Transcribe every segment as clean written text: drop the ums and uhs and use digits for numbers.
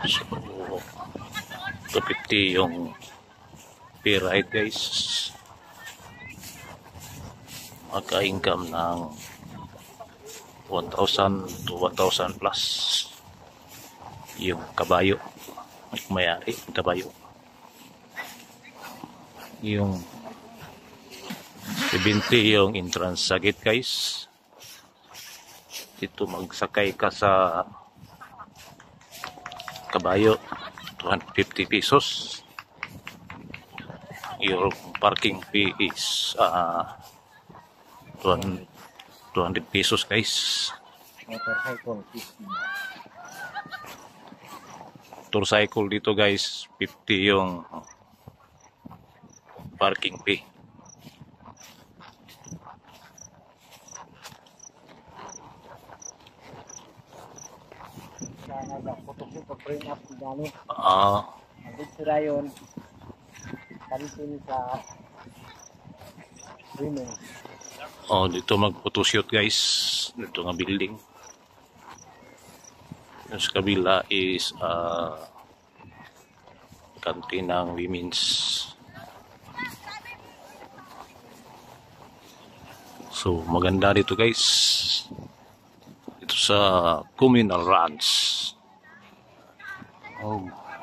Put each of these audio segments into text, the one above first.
So 250 yung per ride guys. Magka-income ng 1,000 to 1,000 plus yung kabayo, may-ari kabayo. Yung 70 yung entrance sa gate guys. Dito magsakay ka sa kabayo, 250 pesos. Your parking fee is 200 pesos guys. Motorcycle dito guys, 50 yung parking fee. Sira yun. Kalisin sa swimming. Dito mag-photoshoot guys. Dito nga building. Yung sa kabila is kantin ng women's. So maganda dito guys. Ito sa communal ranch.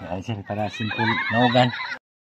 Yan siya para simple naugan.